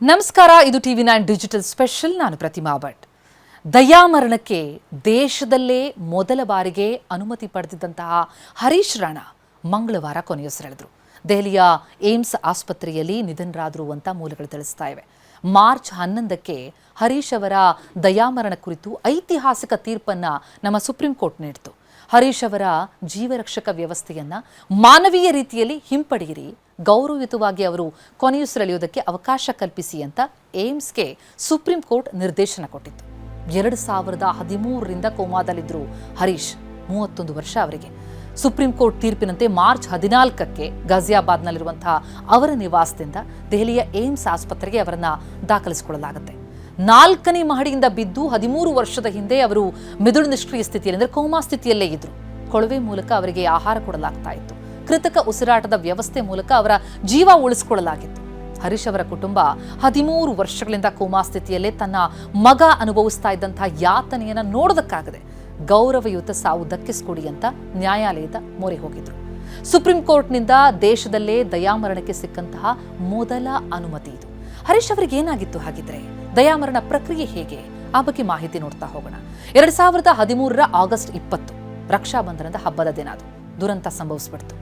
ನಮಸ್ಕಾರ, ಇದು TV9 digital special. ನಾನು ಪ್ರತಿಮಾ ಭಟ್. ದಯಾಮರಣಕ್ಕೆ ದೇಶದಲ್ಲೇ ಮೊದಲ ಬಾರಿಗೆ ಅನುಮತಿ ಪಡೆದಿದ್ದಂತಹ ಹರೀಶ್ ರಾಣಾ ಮಂಗಳವಾರ ಕೊನೆಯುಸಿರೆಳೆದರು. ದೆಹಲಿಯ ಏಮ್ಸ್ ಆಸ್ಪತ್ರೆಯಲ್ಲಿ ನಿಧನರಾದರು ಅಂತ ಮೂಲಗಳು ತಿಳಿಸ್ತಾ ಇವೆ. ಮಾರ್ಚ್ 11ಕ್ಕೆ ಹರೀಶ್ ಅವರ ದಯಾಮರಣ ಕುರಿತು ಐತಿಹಾಸಿಕ ತೀರ್ಪನ್ನು ನಮ್ಮ ಸುಪ್ರೀಂ ಕೋರ್ಟ್ ನೀಡಿತು. ಹರೀಶ್ ಅವರ ಜೀವರಕ್ಷಕ ವ್ಯವಸ್ಥೆಯನ್ನು ಮಾನವೀಯ ರೀತಿಯಲ್ಲಿ ಹಿಂಪಡೆಯಿರಿ, ಗೌರವಯುತವಾಗಿ ಅವರು ಕೊನೆಯುಸಿರೆಳೆಯುವುದಕ್ಕೆ ಅವಕಾಶ ಕಲ್ಪಿಸಿ ಅಂತ ಏಮ್ಸ್ಗೆ ಸುಪ್ರೀಂ ಕೋರ್ಟ್ ನಿರ್ದೇಶನ ಕೊಟ್ಟಿತ್ತು. 2013ರಿಂದ ಕೋಮಾದಲ್ಲಿದ್ದರು ಹರೀಶ್. 31 ವರ್ಷ ಅವರಿಗೆ. ಸುಪ್ರೀಂ ಕೋರ್ಟ್ ತೀರ್ಪಿನಂತೆ ಮಾರ್ಚ್ 14ಕ್ಕೆ ಗಾಜಿಯಾಬಾದ್ನಲ್ಲಿರುವಂತಹ ಅವರ ನಿವಾಸದಿಂದ ದೆಹಲಿಯ ಏಮ್ಸ್ ಆಸ್ಪತ್ರೆಗೆ ಅವರನ್ನು ದಾಖಲಿಸಿಕೊಳ್ಳಲಾಗುತ್ತೆ. 4ನೇ ಮಹಡಿಯಿಂದ ಬಿದ್ದು 13 ವರ್ಷದ ಹಿಂದೆ ಅವರು ಮೆದುಳು ನಿಷ್ಕ್ರಿಯ ಸ್ಥಿತಿಯಲ್ಲಿ, ಅಂದರೆ ಕೋಮಾ ಸ್ಥಿತಿಯಲ್ಲೇ ಇದ್ರು. ಕೊಳವೆ ಮೂಲಕ ಅವರಿಗೆ ಆಹಾರ ಕೊಡಲಾಗ್ತಾ ಇತ್ತು. ಕೃತಕ ಉಸಿರಾಟದ ವ್ಯವಸ್ಥೆ ಮೂಲಕ ಅವರ ಜೀವ ಉಳಿಸಿಕೊಳ್ಳಲಾಗಿತ್ತು. ಹರೀಶ್ ಅವರ ಕುಟುಂಬ 13 ವರ್ಷಗಳಿಂದ ಕೋಮಾ ಸ್ಥಿತಿಯಲ್ಲೇ ತನ್ನ ಮಗ ಅನುಭವಿಸ್ತಾ ಇದ್ದಂತಹ ಯಾತನೆಯನ್ನು ನೋಡೋದಕ್ಕಾಗದೆ ಗೌರವಯುತ ಸಾವು ದಕ್ಕಿಸಿಕೊಡಿ ಅಂತ ನ್ಯಾಯಾಲಯದ ಮೊರೆ ಹೋಗಿದ್ರು. ಸುಪ್ರೀಂ ಕೋರ್ಟ್ನಿಂದ ದೇಶದಲ್ಲೇ ದಯಾಮರಣಕ್ಕೆ ಸಿಕ್ಕಂತಹ ಮೊದಲ ಅನುಮತಿ ಇದು. ಹರೀಶ್ ಅವರಿಗೆ ಏನಾಗಿತ್ತು ಹಾಗಿದ್ರೆ? ದಯಾಮರಣ ಪ್ರಕ್ರಿಯೆ ಹೇಗೆ? ಆ ಬಗ್ಗೆ ಮಾಹಿತಿ ನೋಡ್ತಾ ಹೋಗೋಣ. 2013ರ ಆಗಸ್ಟ್ 20 ರಕ್ಷಾಬಂಧನದ ಹಬ್ಬದ ದಿನ. ಅದು ದುರಂತ ಸಂಭವಿಸ್ಬಿಡ್ತು.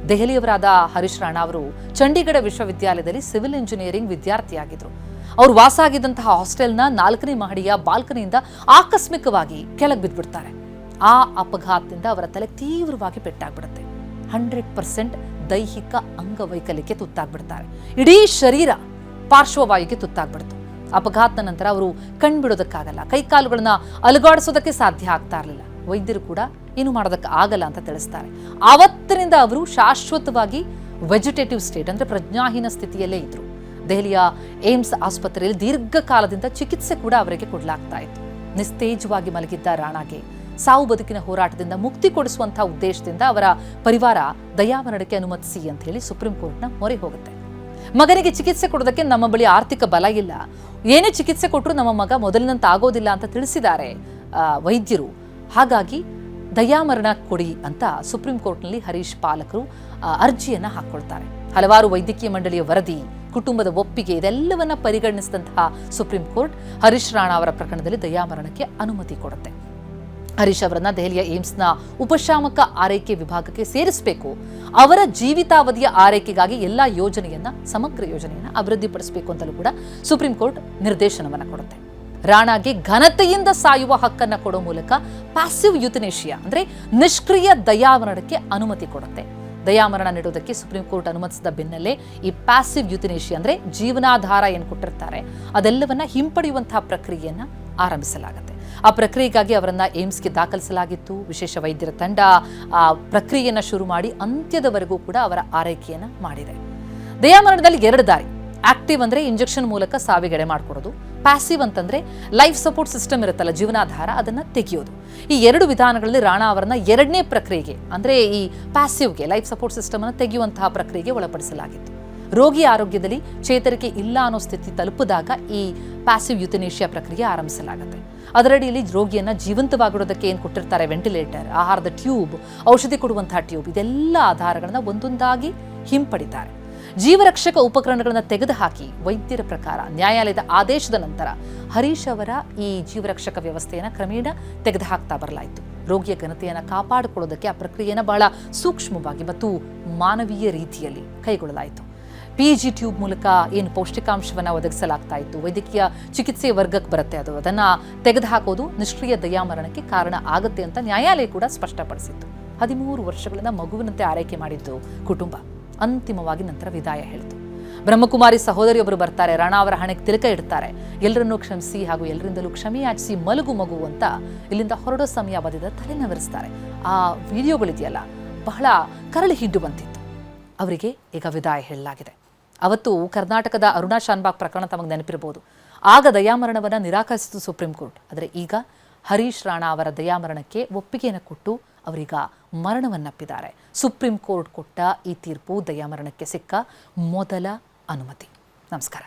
ದೆಹಲಿಯವರಾದ ಹರೀಶ್ ರಾಣಾ ಅವರು ಚಂಡೀಗಢ ವಿಶ್ವವಿದ್ಯಾಲಯದಲ್ಲಿ ಸಿವಿಲ್ ಇಂಜಿನಿಯರಿಂಗ್ ವಿದ್ಯಾರ್ಥಿಯಾಗಿದ್ರು. ಅವರು ವಾಸ ಆಗಿದ್ದಂತಹ ಹಾಸ್ಟೆಲ್ನ 4ನೇ ಮಹಡಿಯ ಬಾಲ್ಕನಿಯಿಂದ ಆಕಸ್ಮಿಕವಾಗಿ ಕೆಳಗೆ ಬಿದ್ದುಬಿಡ್ತಾರೆ. ಆ ಅಪಘಾತದಿಂದ ಅವರ ತಲೆ ತೀವ್ರವಾಗಿ ಪೆಟ್ಟಾಗ್ಬಿಡುತ್ತೆ. 100% ದೈಹಿಕ ಅಂಗವೈಕಲ್ಯಕ್ಕೆ ತುತ್ತಾಗ್ಬಿಡ್ತಾರೆ. ಇಡೀ ಶರೀರ ಪಾರ್ಶ್ವವಾಯುಗೆ ತುತ್ತಾಗ್ಬಿಡ್ತು. ಅಪಘಾತದ ನಂತರ ಅವರು ಕಣ್ಬಿಡೋದಕ್ಕಾಗಲ್ಲ, ಕೈಕಾಲುಗಳನ್ನ ಅಲುಗಾಡಿಸೋದಕ್ಕೆ ಸಾಧ್ಯ ಆಗ್ತಾ ಇರಲಿಲ್ಲ. ವೈದ್ಯರು ಕೂಡ ಏನು ಮಾಡೋದಕ್ಕೆ ಆಗಲ್ಲ ಅಂತ ತಿಳಿಸ್ತಾರೆ. ಆವತ್ತಿನಿಂದ ಅವರು ಶಾಶ್ವತವಾಗಿ ವೆಜಿಟೇಟಿವ್ ಸ್ಟೇಟ್, ಅಂದರೆ ಪ್ರಜ್ಞಾಹೀನ ಸ್ಥಿತಿಯಲ್ಲೇ ಇದ್ರು. ದೆಹಲಿಯ ಏಮ್ಸ್ ಆಸ್ಪತ್ರೆಯಲ್ಲಿ ದೀರ್ಘಕಾಲದಿಂದ ಚಿಕಿತ್ಸೆ ಕೂಡ ಅವರಿಗೆ ಕೊಡಲಾಗ್ತಾ ಇತ್ತು. ನಿಸ್ತೇಜವಾಗಿ ಮಲಗಿದ್ದ ರಾಣಾಗೆ ಸಾವು ಬದುಕಿನ ಹೋರಾಟದಿಂದ ಮುಕ್ತಿ ಕೊಡಿಸುವಂತಹ ಉದ್ದೇಶದಿಂದ ಅವರ ಪರಿವಾರ ದಯಾಮರಣಕ್ಕೆ ಅನುಮತಿಸಿ ಅಂತ ಹೇಳಿ ಸುಪ್ರೀಂ ಕೋರ್ಟ್ನ ಮೊರೆ ಹೋಗುತ್ತೆ. ಮಗನಿಗೆ ಚಿಕಿತ್ಸೆ ಕೊಡೋದಕ್ಕೆ ನಮ್ಮ ಬಳಿ ಆರ್ಥಿಕ ಬಲ ಇಲ್ಲ, ಏನೇ ಚಿಕಿತ್ಸೆ ಕೊಟ್ಟರು ನಮ್ಮ ಮಗ ಮೊದಲಿನಂತ ಆಗೋದಿಲ್ಲ ಅಂತ ತಿಳಿಸಿದ್ದಾರೆ ವೈದ್ಯರು. ಹಾಗಾಗಿ ದಯಾಮರಣ ಕೊಡಿ ಅಂತ ಸುಪ್ರೀಂ ಕೋರ್ಟ್ನಲ್ಲಿ ಹರೀಶ್ ಪಾಲಕರು ಅರ್ಜಿಯನ್ನು ಹಾಕ್ಕೊಳ್ತಾರೆ. ಹಲವಾರು ವೈದ್ಯಕೀಯ ಮಂಡಳಿಯ ವರದಿ, ಕುಟುಂಬದ ಒಪ್ಪಿಗೆ ಇದೆಲ್ಲವನ್ನ ಪರಿಗಣಿಸಿದಂತಹ ಸುಪ್ರೀಂ ಕೋರ್ಟ್ ಹರೀಶ್ ರಾಣಾ ಅವರ ಪ್ರಕರಣದಲ್ಲಿ ದಯಾಮರಣಕ್ಕೆ ಅನುಮತಿ ಕೊಡುತ್ತೆ. ಹರೀಶ್ ಅವರನ್ನ ದೆಹಲಿಯ ಏಮ್ಸ್ನ ಉಪಶಾಮಕ ಆರೈಕೆ ವಿಭಾಗಕ್ಕೆ ಸೇರಿಸಬೇಕು. ಅವರ ಜೀವಿತಾವಧಿಯ ಆರೈಕೆಗಾಗಿ ಎಲ್ಲಾ ಸಮಗ್ರ ಯೋಜನೆಯನ್ನ ಅಭಿವೃದ್ಧಿಪಡಿಸಬೇಕು ಅಂತಲೂ ಕೂಡ ಸುಪ್ರೀಂ ಕೋರ್ಟ್ ನಿರ್ದೇಶನವನ್ನು ಕೊಡುತ್ತೆ. ರಾಣಾಗೆ ಘನತೆಯಿಂದ ಸಾಯುವ ಹಕ್ಕನ್ನು ಕೊಡೋ ಮೂಲಕ ಪ್ಯಾಸಿವ್ ಯುಥನೇಷಿಯಾ, ಅಂದರೆ ನಿಷ್ಕ್ರಿಯ ದಯಾಮರಣಕ್ಕೆ ಅನುಮತಿ ಕೊಡುತ್ತೆ. ದಯಾಮರಣ ನೀಡೋದಕ್ಕೆ ಸುಪ್ರೀಂ ಕೋರ್ಟ್ ಅನುಮತಿಸಿದ ಬೆನ್ನಲ್ಲೇ ಈ ಪ್ಯಾಸಿವ್ ಯುಥನೇಷಿಯಾ, ಅಂದರೆ ಜೀವನಾಧಾರ ಏನು ಕೊಟ್ಟಿರ್ತಾರೆ ಅದೆಲ್ಲವನ್ನ ಹಿಂಪಡೆಯುವಂತಹ ಪ್ರಕ್ರಿಯೆಯನ್ನು ಆರಂಭಿಸಲಾಗುತ್ತೆ. ಆ ಪ್ರಕ್ರಿಯೆಗಾಗಿ ಅವರನ್ನ ಏಮ್ಸ್ಗೆ ದಾಖಲಿಸಲಾಗಿತ್ತು. ವಿಶೇಷ ವೈದ್ಯರ ತಂಡ ಆ ಪ್ರಕ್ರಿಯೆಯನ್ನು ಶುರು ಮಾಡಿ ಅಂತ್ಯದವರೆಗೂ ಕೂಡ ಅವರ ಆರೈಕೆಯನ್ನು ಮಾಡಿದೆ. ದಯಾಮರಣದಲ್ಲಿ 2 ದಾರಿ. ಆಕ್ಟಿವ್ ಅಂದರೆ ಇಂಜೆಕ್ಷನ್ ಮೂಲಕ ಸಾವಿಗೆಡೆ ಮಾಡಿಕೊಡೋದು. ಪ್ಯಾಸಿವ್ ಅಂತಂದ್ರೆ ಲೈಫ್ ಸಪೋರ್ಟ್ ಸಿಸ್ಟಮ್ ಇರುತ್ತಲ್ಲ, ಜೀವನಾಧಾರ, ಅದನ್ನ ತೆಗೆಯೋದು. ಈ 2 ವಿಧಾನಗಳಲ್ಲಿ ರಾಣಾ ಅವರನ್ನ 2ನೇ ಪ್ರಕ್ರಿಯೆಗೆ, ಅಂದ್ರೆ ಈ ಪ್ಯಾಸಿವ್ಗೆ, ಲೈಫ್ ಸಪೋರ್ಟ್ ಸಿಸ್ಟಮ್ ಅನ್ನು ತೆಗೆಯುವಂತಹ ಪ್ರಕ್ರಿಯೆಗೆ ಒಳಪಡಿಸಲಾಗಿತ್ತು. ರೋಗಿ ಆರೋಗ್ಯದಲ್ಲಿ ಚೇತರಿಕೆ ಇಲ್ಲ ಅನ್ನೋ ಸ್ಥಿತಿ ತಲುಪಿದಾಗ ಈ ಪ್ಯಾಸಿವ್ ಯುಥನೇಷಿಯಾ ಪ್ರಕ್ರಿಯೆ ಆರಂಭಿಸಲಾಗುತ್ತೆ. ಅದರಡಿಯಲ್ಲಿ ರೋಗಿಯನ್ನ ಜೀವಂತವಾಗಿಡೋದಕ್ಕೆ ಏನು ಕೊಟ್ಟಿರ್ತಾರೆ, ವೆಂಟಿಲೇಟರ್, ಆಹಾರದ ಟ್ಯೂಬ್, ಔಷಧಿ ಕೊಡುವಂತಹ ಟ್ಯೂಬ್, ಇದೆಲ್ಲ ಆಧಾರಗಳನ್ನ ಒಂದೊಂದಾಗಿ ಹಿಂಪಡಿತಾರೆ. ಜೀವರಕ್ಷಕ ಉಪಕರಣಗಳನ್ನು ತೆಗೆದುಹಾಕಿ ವೈದ್ಯರ ಪ್ರಕಾರ ನ್ಯಾಯಾಲಯದ ಆದೇಶದ ನಂತರ ಹರೀಶ್ ಅವರ ಈ ಜೀವರಕ್ಷಕ ವ್ಯವಸ್ಥೆಯನ್ನು ಕ್ರಮೇಣ ತೆಗೆದುಹಾಕ್ತಾ ಬರಲಾಯಿತು. ರೋಗಿಯ ಘನತೆಯನ್ನು ಕಾಪಾಡಿಕೊಳ್ಳೋದಕ್ಕೆ ಆ ಪ್ರಕ್ರಿಯೆಯನ್ನು ಬಹಳ ಸೂಕ್ಷ್ಮವಾಗಿ ಮತ್ತು ಮಾನವೀಯ ರೀತಿಯಲ್ಲಿ ಕೈಗೊಳ್ಳಲಾಯಿತು. PG ಟ್ಯೂಬ್ ಮೂಲಕ ಏನು ಪೌಷ್ಟಿಕಾಂಶವನ್ನು ಒದಗಿಸಲಾಗ್ತಾ ಇತ್ತು, ವೈದ್ಯಕೀಯ ಚಿಕಿತ್ಸೆಯ ವರ್ಗಕ್ಕೆ ಬರುತ್ತೆ, ಅದನ್ನು ತೆಗೆದುಹಾಕೋದು ನಿಷ್ಕ್ರಿಯ ದಯಾಮರಣಕ್ಕೆ ಕಾರಣ ಆಗುತ್ತೆ ಅಂತ ನ್ಯಾಯಾಲಯ ಕೂಡ ಸ್ಪಷ್ಟಪಡಿಸಿತ್ತು. 13 ವರ್ಷಗಳಿಂದ ಮಗುವಿನಂತೆ ಆರೈಕೆ ಮಾಡಿದ್ದು ಕುಟುಂಬ ಅಂತಿಮವಾಗಿ ನಂತರ ವಿದಾಯ ಹೇಳಿತು. ಬ್ರಹ್ಮಕುಮಾರಿ ಸಹೋದರಿಯೊಬ್ಬರು ಬರ್ತಾರೆ, ರಾಣಾ ಅವರ ಹಣೆಗೆ ತಿಲಕ ಇಡ್ತಾರೆ. ಎಲ್ಲರನ್ನೂ ಕ್ಷಮಿಸಿ ಹಾಗೂ ಎಲ್ಲರಿಂದಲೂ ಕ್ಷಮೆಯಾಚಿಸಿ ಮಲಗು ಮಗು ಅಂತ ಇಲ್ಲಿಂದ ಹೊರಡೋ ಸಮಯ ಬಂದಿದ್ದ ತಲೆನವರಿಸ್ತಾರೆ. ಆ ವಿಡಿಯೋಗಳಿದೆಯಲ್ಲ, ಬಹಳ ಕರಳು ಹಿಡ್ಡುವಂತಿತ್ತು. ಅವರಿಗೆ ಈಗ ವಿದಾಯ ಹೇಳಲಾಗಿದೆ. ಅವತ್ತು ಕರ್ನಾಟಕದ ಅರುಣಾ ಶಾನ್ಭಾಗ್ ಪ್ರಕರಣ ತಮಗೆ ನೆನಪಿರಬಹುದು. ಆಗ ದಯಾಮರಣವನ್ನು ನಿರಾಕರಿಸಿತು ಸುಪ್ರೀಂ ಕೋರ್ಟ್. ಆದರೆ ಈಗ ಹರೀಶ್ ರಾಣಾ ಅವರ ದಯಾಮರಣಕ್ಕೆ ಒಪ್ಪಿಗೆಯನ್ನು ಕೊಟ್ಟು ಅವರೀಗ ಮರಣವನ್ನಪ್ಪಿದ್ದಾರೆ. ಸುಪ್ರೀಂ ಕೋರ್ಟ್ ಕೊಟ್ಟ ಈ ತೀರ್ಪು ದಯಾಮರಣಕ್ಕೆ ಸಿಕ್ಕ ಮೊದಲ ಅನುಮತಿ. ನಮಸ್ಕಾರ.